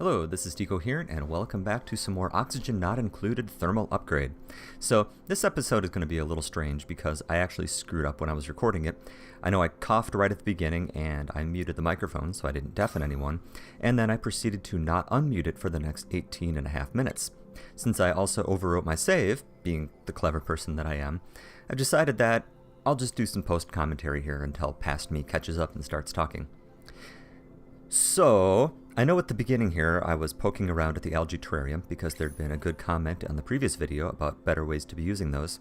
Hello, this is Decoherent, and welcome back to some more Oxygen Not Included Thermal Upgrade. So, this episode is going to be a little strange because I actually screwed up when I was recording it. I know I coughed right at the beginning, and I muted the microphone so I didn't deafen anyone, and then I proceeded to not unmute it for the next 18 and a half minutes. Since I also overwrote my save, being the clever person that I am, I've decided that I'll just do some post-commentary here until past me catches up and starts talking. So, I know at the beginning here I was poking around at the algae terrarium because there'd been a good comment on the previous video about better ways to be using those.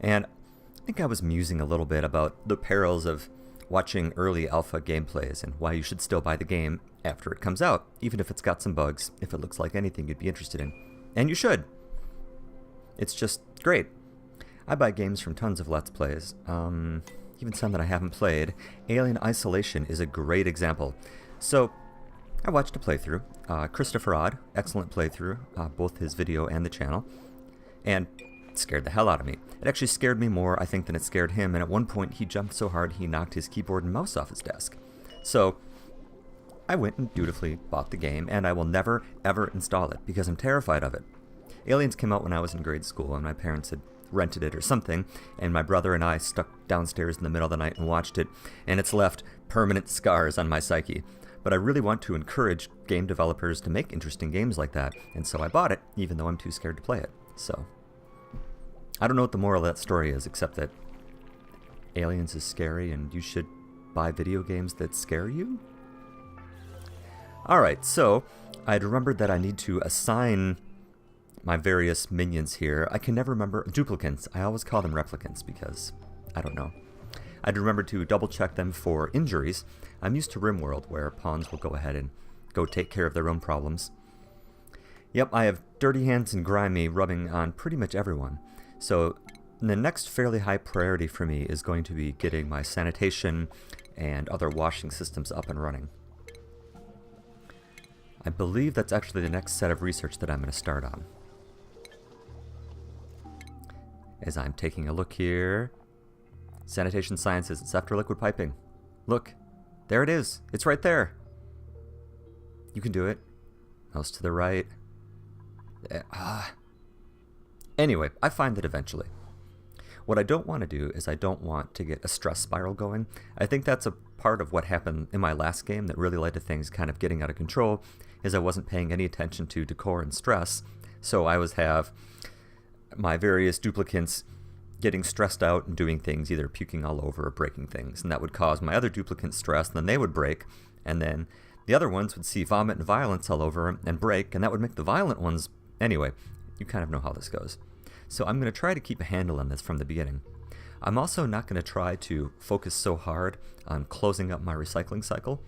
And I think I was musing a little bit about the perils of watching early alpha gameplays and why you should still buy the game after it comes out, even if it's got some bugs, if it looks like anything you'd be interested in. And you should! It's just great. I buy games from tons of Let's Plays, even some that I haven't played. Alien Isolation is a great example. So, I watched a playthrough. Christopher Odd, excellent playthrough, both his video and the channel, and it scared the hell out of me. It actually scared me more, I think, than it scared him, and at one point he jumped so hard he knocked his keyboard and mouse off his desk. So, I went and dutifully bought the game, and I will never, ever install it, because I'm terrified of it. Aliens came out when I was in grade school, and my parents had rented it or something, and my brother and I stuck downstairs in the middle of the night and watched it, and it's left permanent scars on my psyche. But I really want to encourage game developers to make interesting games like that, and so I bought it, even though I'm too scared to play it. So, I don't know what the moral of that story is, except that Aliens is scary and you should buy video games that scare you? Alright, so, I'd remembered that I need to assign my various minions here. I can never remember duplicants. I always call them replicants because, I don't know. I'd remember to double check them for injuries. I'm used to RimWorld, where pawns will go ahead and go take care of their own problems. Yep, I have Dirty Hands and Grimy rubbing on pretty much everyone. So the next fairly high priority for me is going to be getting my sanitation and other washing systems up and running. I believe that's actually the next set of research that I'm going to start on. As I'm taking a look here, Sanitation Sciences, it's after liquid piping. Look, there it is. It's right there. You can do it. Mouse to the right. Anyway, I find that eventually. What I don't want to do is I don't want to get a stress spiral going. I think that's a part of what happened in my last game that really led to things kind of getting out of control, is I wasn't paying any attention to decor and stress. So I have my various duplicants getting stressed out and doing things, either puking all over or breaking things, and that would cause my other duplicants stress, and then they would break, and then the other ones would see vomit and violence all over and break, and that would make the violent ones... Anyway, you kind of know how this goes. So I'm going to try to keep a handle on this from the beginning. I'm also not going to try to focus so hard on closing up my recycling cycle.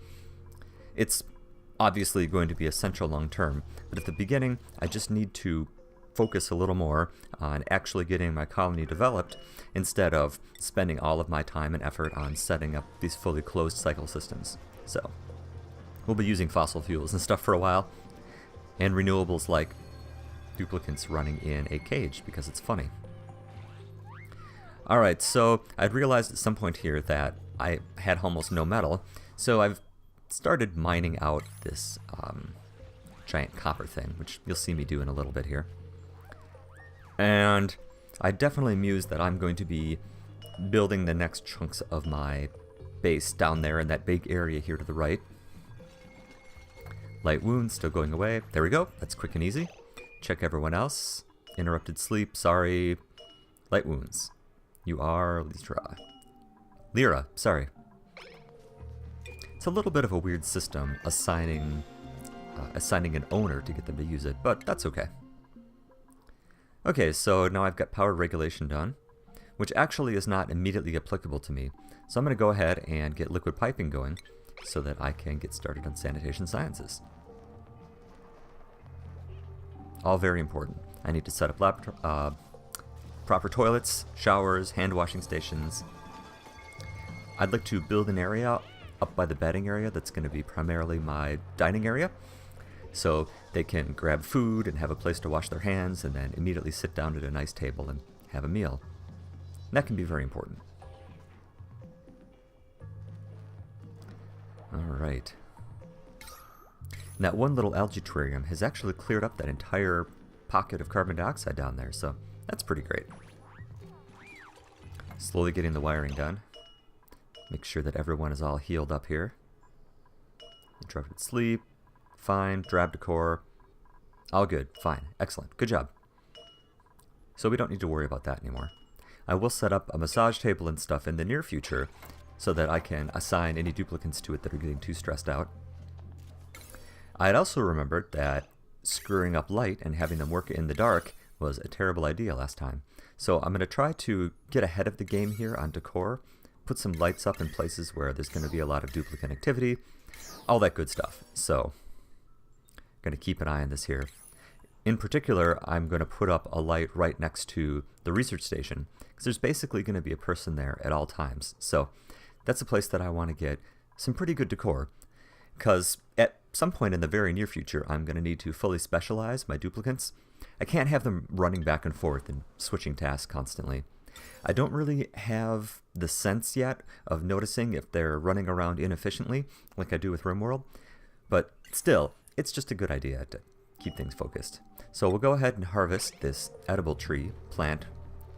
It's obviously going to be essential long term, but at the beginning I just need to focus a little more on actually getting my colony developed instead of spending all of my time and effort on setting up these fully closed cycle systems. So, we'll be using fossil fuels and stuff for a while, and renewables like duplicants running in a cage because it's funny. Alright, so I'd realized at some point here that I had almost no metal, so I've started mining out this giant copper thing, which you'll see me do in a little bit here. And I definitely muse that I'm going to be building the next chunks of my base down there in that big area here to the right. Light wounds still going away. There we go. That's quick and easy. Check everyone else. Interrupted sleep. Sorry. Light wounds. You are Lyra. Sorry. It's a little bit of a weird system assigning an owner to get them to use it, but that's okay. Okay, so now I've got power regulation done, which actually is not immediately applicable to me. So I'm going to go ahead and get liquid piping going so that I can get started on sanitation sciences. All very important. I need to set up proper toilets, showers, hand washing stations. I'd like to build an area up by the bedding area that's going to be primarily my dining area, so they can grab food and have a place to wash their hands and then immediately sit down at a nice table and have a meal. And that can be very important. Alright. And that one little algae terrarium has actually cleared up that entire pocket of carbon dioxide down there, so that's pretty great. Slowly getting the wiring done. Make sure that everyone is all healed up here. Interrupted sleep. Fine. Drab decor. All good. Fine. Excellent. Good job. So we don't need to worry about that anymore. I will set up a massage table and stuff in the near future so that I can assign any duplicants to it that are getting too stressed out. I had also remembered that screwing up light and having them work in the dark was a terrible idea last time. So I'm going to try to get ahead of the game here on decor, put some lights up in places where there's going to be a lot of duplicate activity, all that good stuff. So I'm going to keep an eye on this here. In particular, I'm going to put up a light right next to the research station because there's basically going to be a person there at all times. So that's a place that I want to get some pretty good decor because at some point in the very near future, I'm going to need to fully specialize my duplicants. I can't have them running back and forth and switching tasks constantly. I don't really have the sense yet of noticing if they're running around inefficiently like I do with RimWorld, but still, it's just a good idea to keep things focused. So we'll go ahead and harvest this edible tree, plant,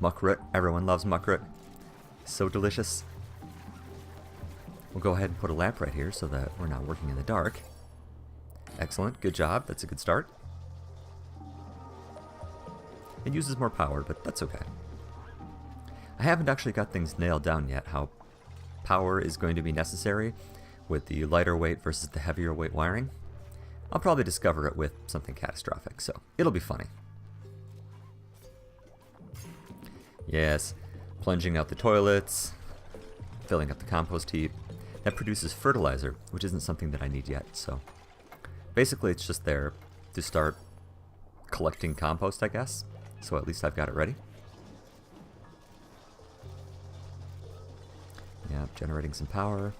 muckroot. Everyone loves muckroot. So delicious. We'll go ahead and put a lamp right here so that we're not working in the dark. Excellent. Good job. That's a good start. It uses more power, but that's okay. I haven't actually got things nailed down yet, how power is going to be necessary with the lighter weight versus the heavier weight wiring. I'll probably discover it with something catastrophic, so it'll be funny. Yes, plunging out the toilets, filling up the compost heap. That produces fertilizer, which isn't something that I need yet, so basically it's just there to start collecting compost, I guess. So at least I've got it ready. Yeah, generating some power.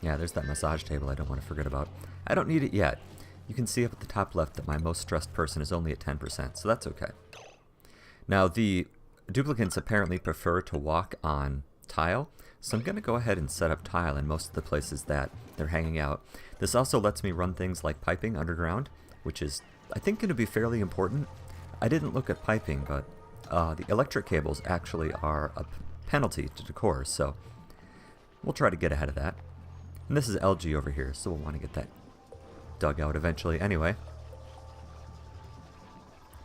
Yeah, there's that massage table I don't want to forget about. I don't need it yet. You can see up at the top left that my most stressed person is only at 10%, so that's okay. Now, the duplicants apparently prefer to walk on tile, so I'm going to go ahead and set up tile in most of the places that they're hanging out. This also lets me run things like piping underground, which is, I think, going to be fairly important. I didn't look at piping, but the electric cables actually are a penalty to decor, so we'll try to get ahead of that. And this is algae over here, so we'll want to get that dug out eventually anyway.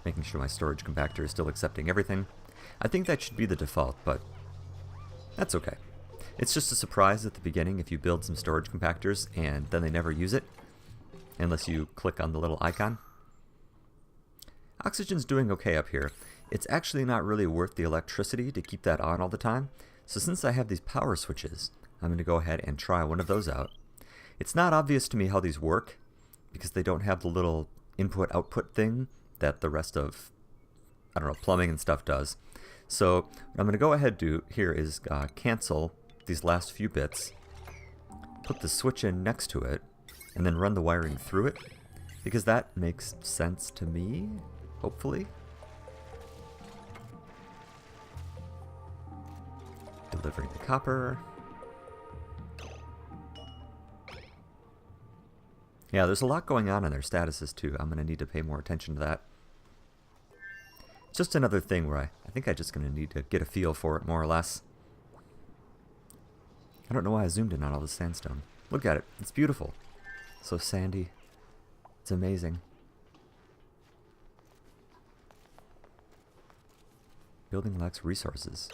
Making sure my storage compactor is still accepting everything. I think that should be the default, but that's okay. It's just a surprise at the beginning if you build some storage compactors and then they never use it, unless you click on the little icon. Oxygen's doing okay up here. It's actually not really worth the electricity to keep that on all the time, so since I have these power switches, I'm going to go ahead and try one of those out. It's not obvious to me how these work, because they don't have the little input-output thing that the rest of, I don't know, plumbing and stuff does. So what I'm going to go ahead and do here is cancel these last few bits, put the switch in next to it, and then run the wiring through it, because that makes sense to me, hopefully. Delivering the copper. Yeah, there's a lot going on in their statuses too. I'm going to need to pay more attention to that. It's just another thing where I think I'm just going to need to get a feel for it more or less. I don't know why I zoomed in on all the sandstone. Look at it. It's beautiful. So sandy. It's amazing. Building lacks resources.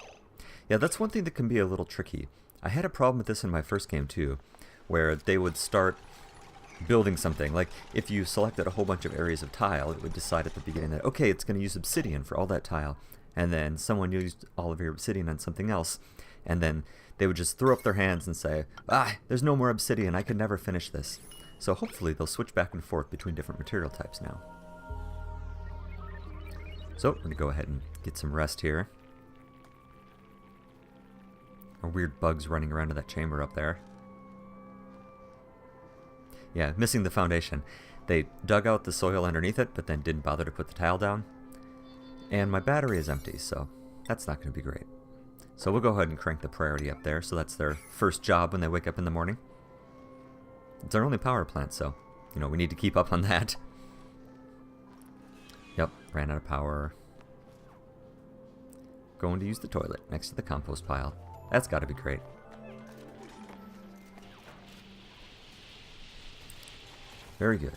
Yeah, that's one thing that can be a little tricky. I had a problem with this in my first game too, where they would start building something. Like, if you selected a whole bunch of areas of tile, it would decide at the beginning that, okay, it's going to use obsidian for all that tile. And then someone used all of your obsidian on something else. And then they would just throw up their hands and say, there's no more obsidian, I could never finish this. So hopefully they'll switch back and forth between different material types now. So, I'm going to go ahead and get some rest here. Or weird bugs running around in that chamber up there. Yeah, missing the foundation. They dug out the soil underneath it, but then didn't bother to put the tile down. And my battery is empty, so that's not going to be great. So we'll go ahead and crank the priority up there, so that's their first job when they wake up in the morning. It's our only power plant, so, you know, we need to keep up on that. Yep, ran out of power. Going to use the toilet next to the compost pile. That's got to be great. Very good.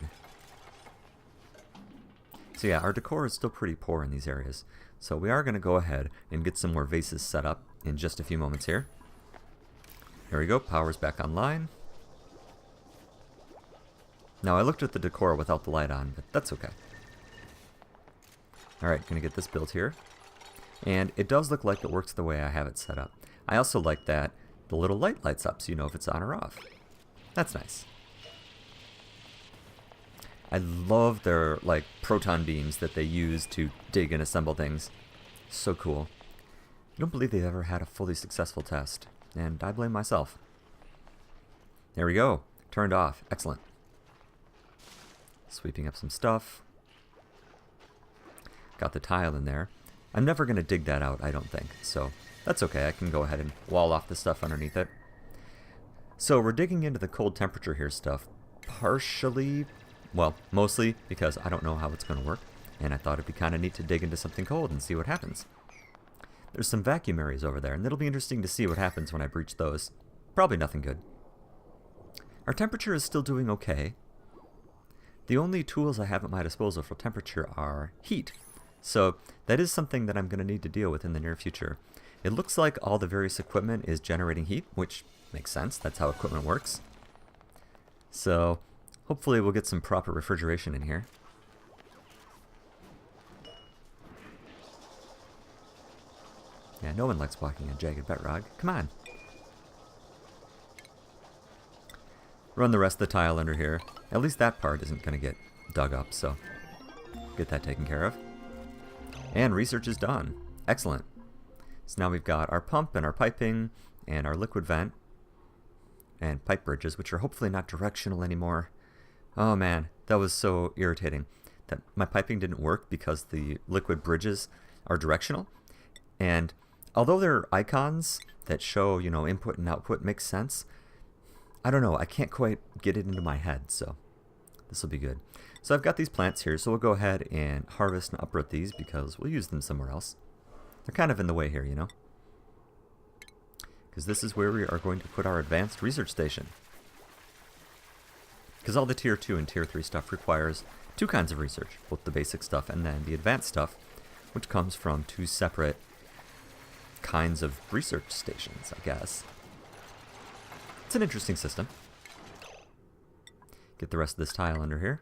So yeah, our decor is still pretty poor in these areas. So we are going to go ahead and get some more vases set up in just a few moments here. There we go, power's back online. Now I looked at the decor without the light on, but that's okay. Alright, gonna get this built here. And it does look like it works the way I have it set up. I also like that the little light lights up so you know if it's on or off. That's nice. I love their, like, proton beams that they use to dig and assemble things. So cool. I don't believe they've ever had a fully successful test, and I blame myself. There we go. Turned off. Excellent. Sweeping up some stuff. Got the tile in there. I'm never going to dig that out, I don't think, so that's okay. I can go ahead and wall off the stuff underneath it. So we're digging into the cold temperature here stuff partially... Well, mostly because I don't know how it's going to work, and I thought it'd be kind of neat to dig into something cold and see what happens. There's some vacuum areas over there, and it'll be interesting to see what happens when I breach those. Probably nothing good. Our temperature is still doing okay. The only tools I have at my disposal for temperature are heat. So that is something that I'm going to need to deal with in the near future. It looks like all the various equipment is generating heat, which makes sense. That's how equipment works. So... hopefully we'll get some proper refrigeration in here. Yeah, no one likes walking on jagged bedrock. Come on. Run the rest of the tile under here. At least that part isn't going to get dug up, so get that taken care of. And research is done. Excellent. So now we've got our pump and our piping and our liquid vent and pipe bridges, which are hopefully not directional anymore. Oh man, that was so irritating that my piping didn't work because the liquid bridges are directional. And although they're icons that show, you know, input and output makes sense, I don't know, I can't quite get it into my head, so this will be good. So I've got these plants here, so we'll go ahead and harvest and uproot these because we'll use them somewhere else. They're kind of in the way here, you know, because this is where we are going to put our advanced research station. Because all the Tier 2 and Tier 3 stuff requires two kinds of research, both the basic stuff and then the advanced stuff, which comes from two separate kinds of research stations, I guess. It's an interesting system. Get the rest of this tile under here.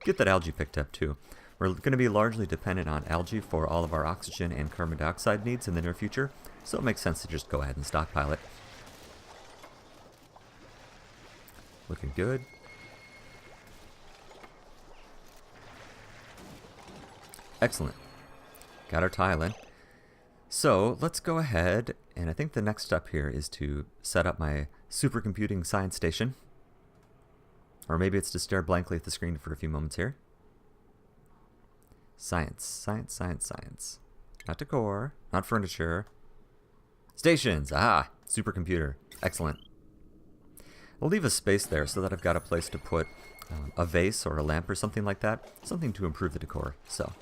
Get that algae picked up too. We're going to be largely dependent on algae for all of our oxygen and carbon dioxide needs in the near future, so it makes sense to just go ahead and stockpile it. Looking good. Excellent. Got our tile in. So let's go ahead, and I think the next step here is to set up my supercomputing science station. Or maybe it's to stare blankly at the screen for a few moments here. Science, science, science, science. Not decor, not furniture. Stations! Ah! Supercomputer. Excellent. I'll leave a space there so that I've got a place to put a vase or a lamp or something like that. Something to improve the decor, so.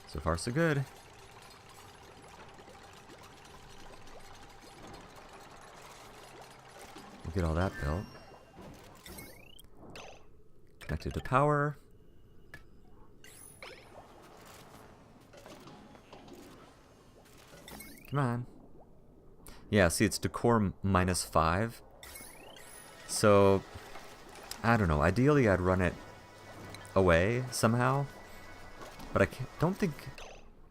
So far, so good. We'll get all that built. Connected to power. Come on. Yeah, see, it's decor -5. So, I don't know. Ideally, I'd run it away somehow. But don't think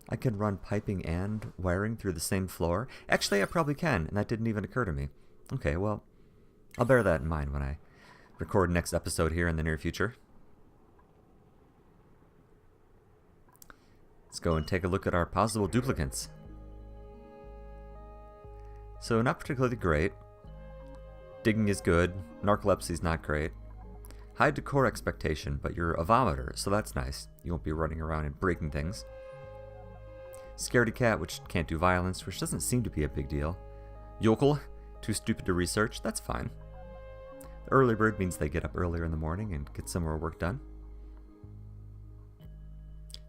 I can run piping and wiring through the same floor. Actually, I probably can, and that didn't even occur to me. Okay, well, I'll bear that in mind when I record next episode here in the near future. Let's go and take a look at our possible duplicates. So, not particularly great. Digging is good. Narcolepsy is not great. High decor expectation, but you're a vomiter, so that's nice. You won't be running around and breaking things. Scaredy cat, which can't do violence, which doesn't seem to be a big deal. Yokel, Too stupid to research? That's fine. The early bird means they get up earlier in the morning and get some more work done.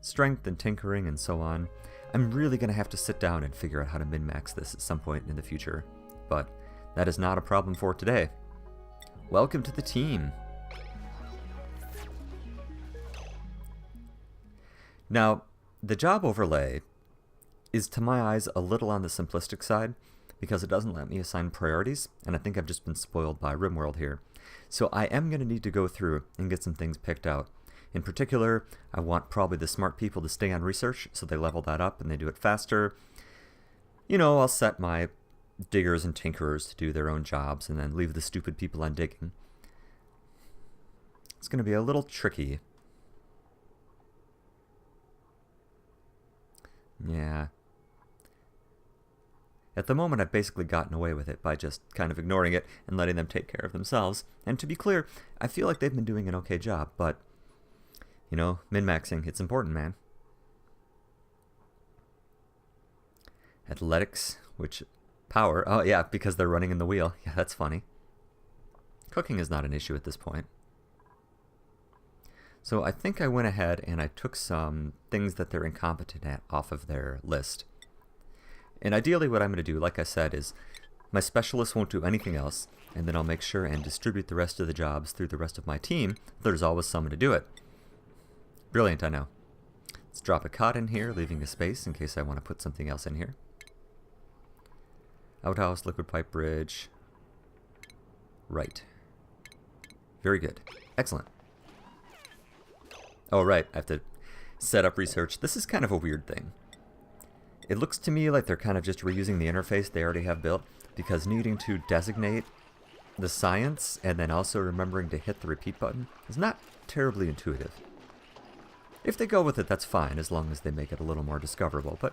Strength and tinkering and so on. I'm really going to have to sit down and figure out how to min-max this at some point in the future, but that is not a problem for today. Welcome to the team. Now, the job overlay is to my eyes a little on the simplistic side because it doesn't let me assign priorities, and I think I've just been spoiled by RimWorld here. So I am going to need to go through and get some things picked out. In particular, I want probably the smart people to stay on research so they level that up and they do it faster. You know, I'll set my diggers and tinkerers to do their own jobs and then leave the stupid people on digging. It's going to be a little tricky. Yeah. At the moment, I've basically gotten away with it by just kind of ignoring it and letting them take care of themselves. And to be clear, I feel like they've been doing an okay job, but, you know, min-maxing, it's important, man. Athletics, which power, oh yeah, because they're running in the wheel. Yeah, that's funny. Cooking is not an issue at this point. So I think I went ahead and I took some things that they're incompetent at off of their list. And ideally what I'm going to do, like I said, is my specialists won't do anything else, and then I'll make sure and distribute the rest of the jobs through the rest of my team. There's always someone to do it. Brilliant, I know. Let's drop a cot in here, leaving a space in case I want to put something else in here. Outhouse, liquid pipe bridge. Right. Very good. Excellent. Oh, right. I have to set up research. This is kind of a weird thing. It looks to me like they're kind of just reusing the interface they already have built, because needing to designate the science and then also remembering to hit the repeat button is not terribly intuitive. If they go with it, that's fine, as long as they make it a little more discoverable, but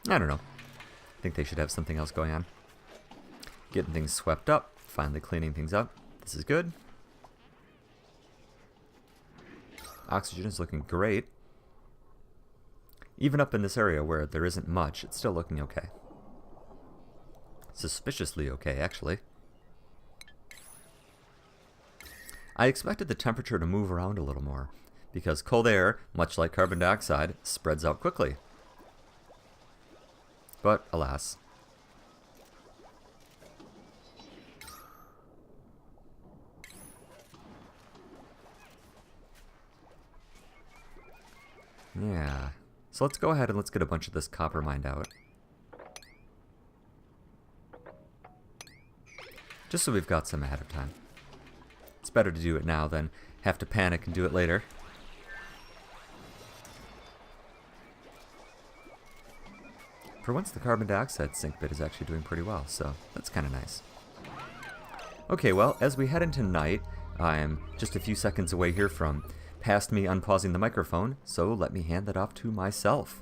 I don't know. I think they should have something else going on. Getting things swept up, finally cleaning things up. This is good. Oxygen is looking great. Even up in this area where there isn't much, it's still looking okay. Suspiciously okay, actually. I expected the temperature to move around a little more, because cold air, much like carbon dioxide, spreads out quickly. But, alas. Yeah. So let's go ahead and let's get a bunch of this copper mined out. Just so we've got some ahead of time. It's better to do it now than have to panic and do it later. For once, the carbon dioxide sink bit is actually doing pretty well, so that's kind of nice. Okay, well, as we head into night, I'm just a few seconds away here from past me unpausing the microphone, so let me hand that off to myself.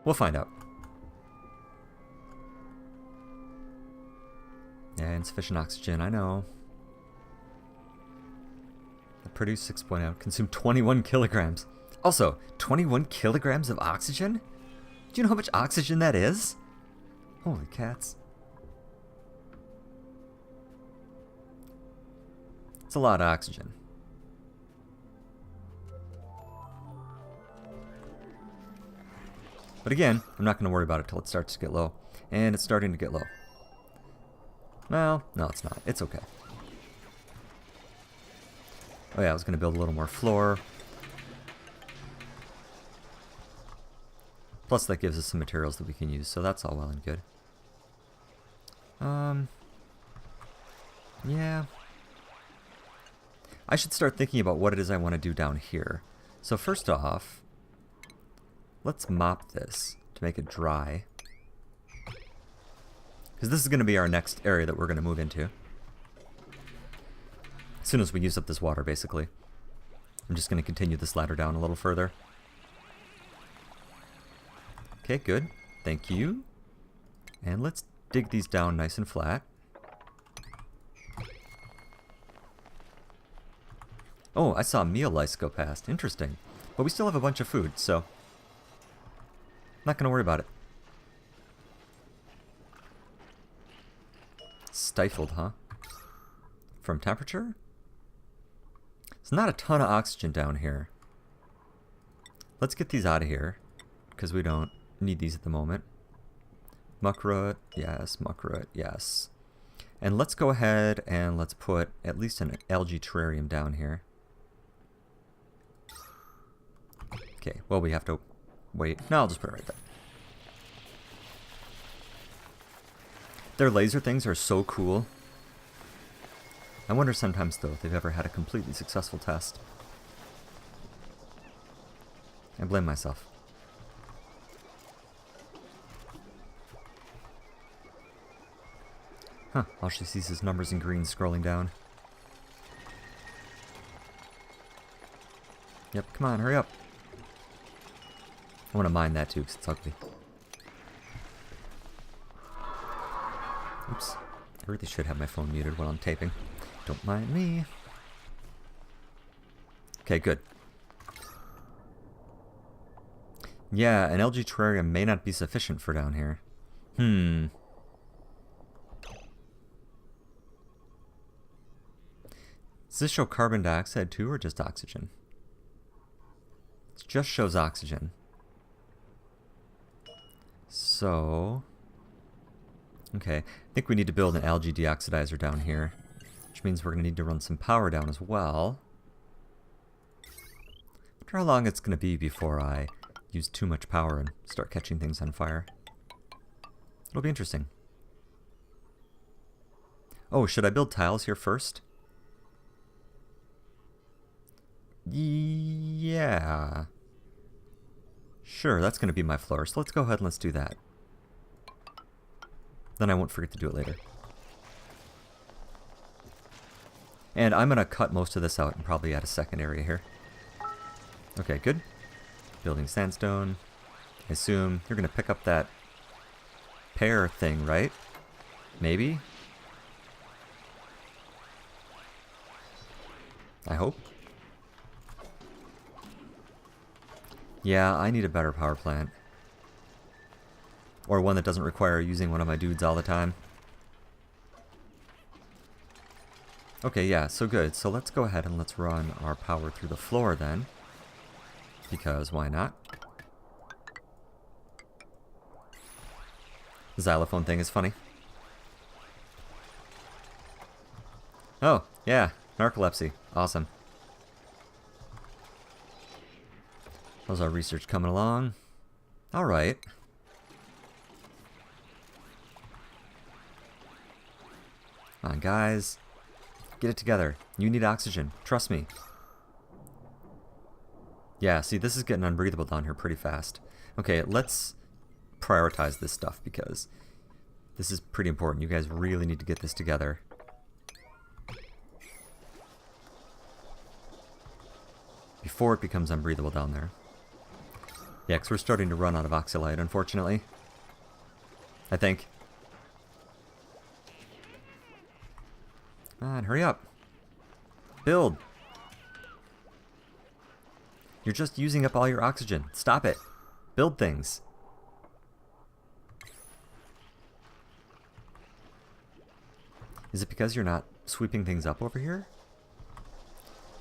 We'll find out. Yeah, insufficient oxygen, I know. I produced 6.0, consumed 21 kilograms. Also, 21 kilograms of oxygen? Do you know how much oxygen that is? Holy cats. It's a lot of oxygen. But again, I'm not going to worry about it till it starts to get low. And it's starting to get low. Well, no it's not. It's okay. Oh yeah, I was going to build a little more floor. Plus that gives us some materials that we can use, so that's all well and good. Yeah. I should start thinking about what it is I want to do down here. So first off, let's mop this to make it dry. Because this is going to be our next area that we're going to move into. As soon as we use up this water, basically. I'm just going to continue this ladder down a little further. Okay, good. Thank you. And let's dig these down nice and flat. Oh, I saw a meal lice go past. Interesting. But we still have a bunch of food, so not going to worry about it. Stifled, huh? From temperature? It's not a ton of oxygen down here. Let's get these out of here, because we don't need these at the moment. Muckroot, yes. Muckroot, yes. And let's go ahead and let's put at least an algae terrarium down here. Okay, well, we have to wait. No, I'll just put it right there. Their laser things are so cool. I wonder sometimes, though, if they've ever had a completely successful test. I blame myself. Huh, all she sees is numbers in green scrolling down. Yep, come on, hurry up. I want to mine that too, because it's ugly. Oops. I really should have my phone muted while I'm taping. Don't mind me. Okay, good. Yeah, an algae terrarium may not be sufficient for down here. Does this show carbon dioxide too, or just oxygen? It just shows oxygen. So, okay, I think we need to build an algae deoxidizer down here, which means we're going to need to run some power down as well. I wonder how long it's going to be before I use too much power and start catching things on fire. It'll be interesting. Oh, should I build tiles here first? Yeah. Sure, that's going to be my floor, so let's go ahead and let's do that. Then I won't forget to do it later. And I'm going to cut most of this out and probably add a second area here. Okay, good. Building sandstone. I assume you're going to pick up that pear thing, right? Maybe? I hope. Yeah, I need a better power plant. Or one that doesn't require using one of my dudes all the time. Okay, yeah, so good. So let's go ahead and let's run our power through the floor then. Because why not? The xylophone thing is funny. Oh, yeah, narcolepsy. Awesome. How's our research coming along? Alright. Come on, guys. Get it together. You need oxygen. Trust me. Yeah, see, this is getting unbreathable down here pretty fast. Okay, let's prioritize this stuff because this is pretty important. You guys really need to get this together. Before it becomes unbreathable down there. Yeah, because we're starting to run out of oxylite, unfortunately. I think. Come on, hurry up. Build. You're just using up all your oxygen. Stop it. Build things. Is it because you're not sweeping things up over here?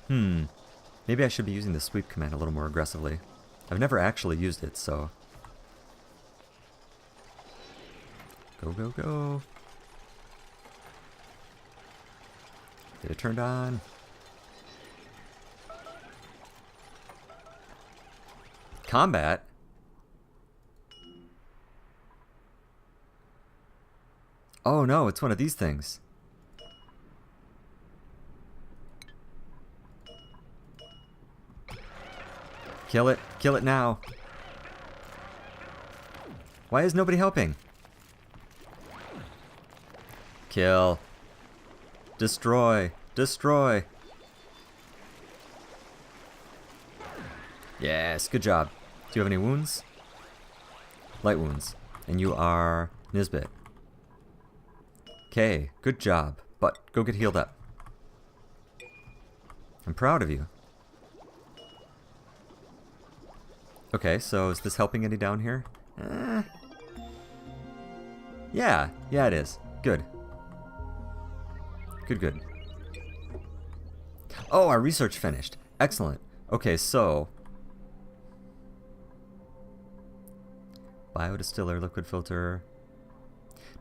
Maybe I should be using the sweep command a little more aggressively. I've never actually used it, so... Go, go, go. Get it turned on. Combat? Oh no, it's one of these things. Kill it. Kill it now. Why is nobody helping? Kill. Destroy. Destroy. Yes, good job. Do you have any wounds? Light wounds. And you are Nisbet. Okay, good job. But go get healed up. I'm proud of you. Okay, so is this helping any down here? Yeah, it is. Good. Good. Oh, our research finished. Excellent. Okay, so biodistiller, liquid filter.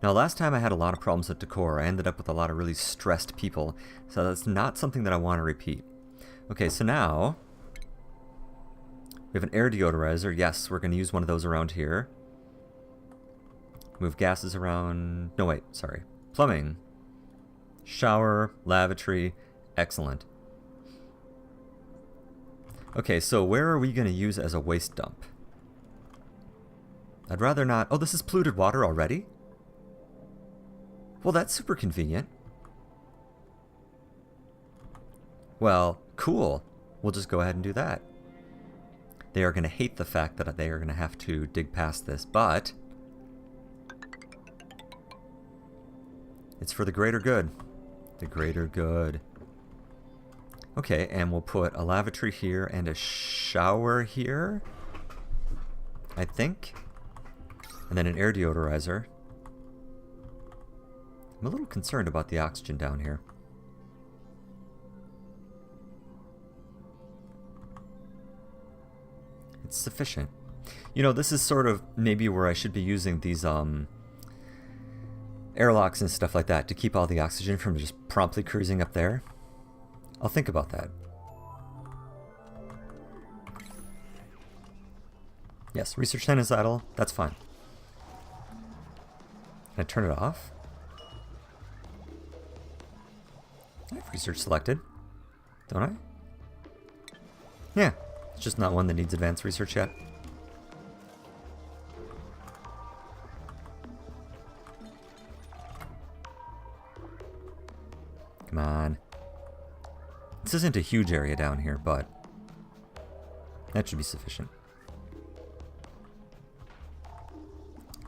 Now, last time I had a lot of problems with decor. I ended up with a lot of really stressed people, so that's not something that I want to repeat. Okay, so now we have an air deodorizer. Yes, we're going to use one of those around here. Move gases around. No, wait, sorry. Plumbing. Shower, lavatory. Excellent. Okay, so where are we going to use as a waste dump? I'd rather not. Oh, this is polluted water already? Well, that's super convenient. Well, cool. We'll just go ahead and do that. They are going to hate the fact that they are going to have to dig past this, but it's for the greater good. The greater good. Okay, and we'll put a lavatory here and a shower here, I think. And then an air deodorizer. I'm a little concerned about the oxygen down here. It's sufficient. You know, this is sort of maybe where I should be using these airlocks and stuff like that to keep all the oxygen from just promptly cruising up there. I'll think about that. Yes, research 10 is idle. That's fine. Can I turn it off? I have research selected, don't I? Yeah, it's just not one that needs advanced research yet. Come on. This isn't a huge area down here, but that should be sufficient.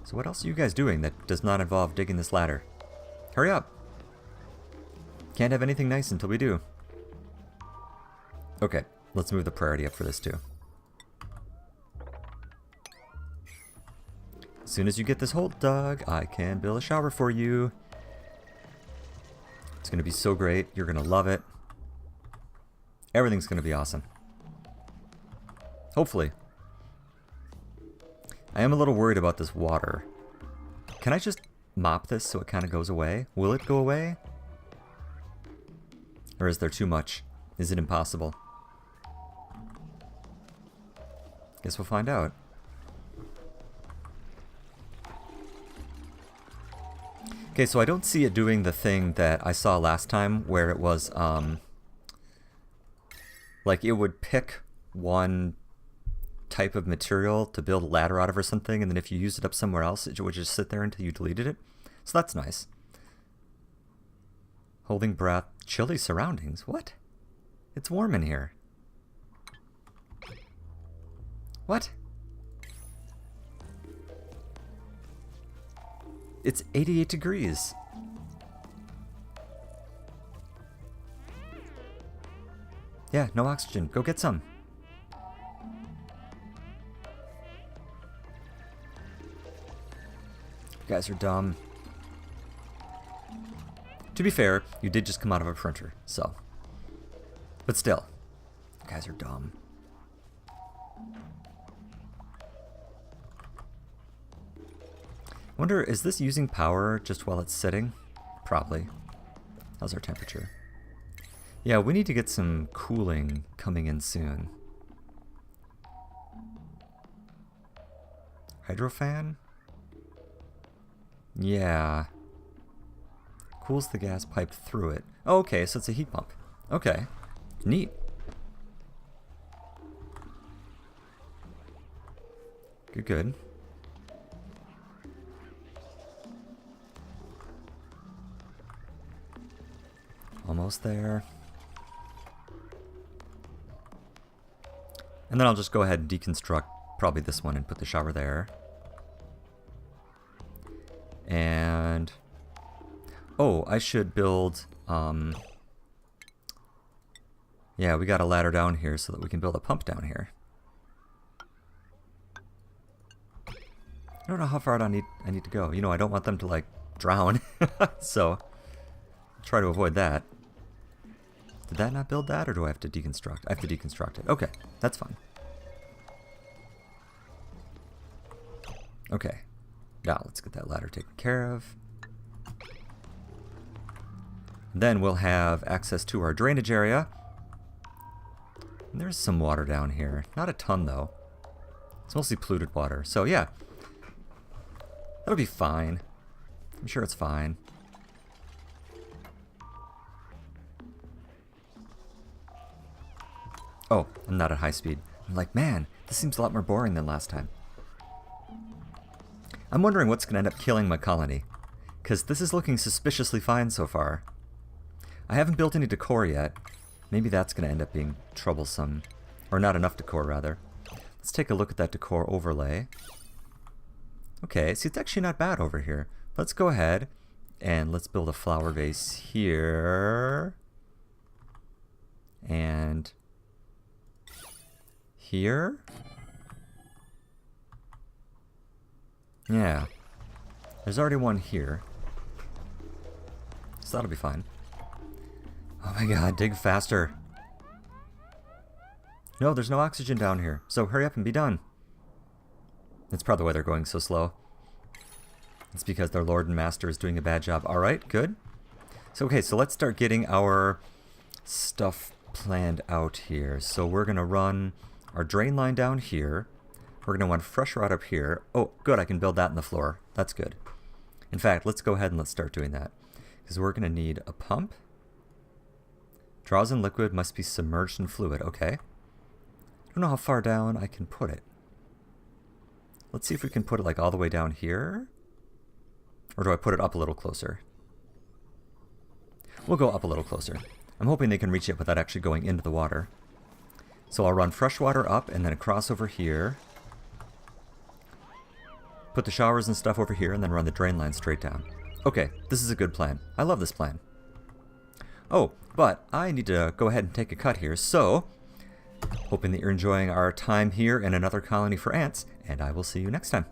So what else are you guys doing that does not involve digging this ladder? Hurry up! Can't have anything nice until we do. Okay, let's move the priority up for this too. As soon as you get this hole dug, I can build a shower for you. It's going to be so great. You're going to love it. Everything's going to be awesome. Hopefully. I am a little worried about this water. Can I just mop this so it kind of goes away? Will it go away? Or is there too much? Is it impossible? Guess we'll find out. Okay, so I don't see it doing the thing that I saw last time where it was, like it would pick one type of material to build a ladder out of or something, and then if you used it up somewhere else, it would just sit there until you deleted it. So that's nice. Holding breath, chilly surroundings. What? It's warm in here. What? It's 88 degrees. Yeah, no oxygen. Go get some. You guys are dumb. To be fair, you did just come out of a printer, so. But still, you guys are dumb. Wonder, is this using power just while it's sitting? Probably. How's our temperature? Yeah, we need to get some cooling coming in soon. Hydro fan? Yeah. Cools the gas pipe through it. Oh, okay, so it's a heat pump. Okay. Neat. Good, good. Almost there. And then I'll just go ahead and deconstruct probably this one and put the shower there. And oh, I should build yeah, we got a ladder down here so that we can build a pump down here. I don't know how far I need to go. You know, I don't want them to, like, drown. So, try to avoid that. Did that not build that, or do I have to deconstruct? I have to deconstruct it. Okay, that's fine. Okay. Now, let's get that ladder taken care of. Then we'll have access to our drainage area. And there's some water down here. Not a ton, though. It's mostly polluted water. So, yeah. That'll be fine. I'm sure it's fine. Oh, I'm not at high speed. I'm like, man, this seems a lot more boring than last time. I'm wondering what's going to end up killing my colony, because this is looking suspiciously fine so far. I haven't built any decor yet. Maybe that's going to end up being troublesome. Or not enough decor, rather. Let's take a look at that decor overlay. Okay, see, it's actually not bad over here. Let's go ahead and let's build a flower vase here. And here. Yeah. There's already one here. So that'll be fine. Oh my god, dig faster. No, there's no oxygen down here. So hurry up and be done. That's probably why they're going so slow. It's because their Lord and Master is doing a bad job. Alright, good. So, okay, so let's start getting our stuff planned out here. So we're going to run our drain line down here. We're going to want fresh rod up here. Oh, good, I can build that in the floor. That's good. In fact, let's go ahead and let's start doing that. Because we're going to need a pump. Draws in liquid, must be submerged in fluid. Okay. I don't know how far down I can put it. Let's see if we can put it like all the way down here. Or do I put it up a little closer? We'll go up a little closer. I'm hoping they can reach it without actually going into the water. So I'll run fresh water up and then across over here. Put the showers and stuff over here and then run the drain line straight down. Okay, this is a good plan. I love this plan. Oh, but I need to go ahead and take a cut here, so hoping that you're enjoying our time here in another colony for ants, and I will see you next time.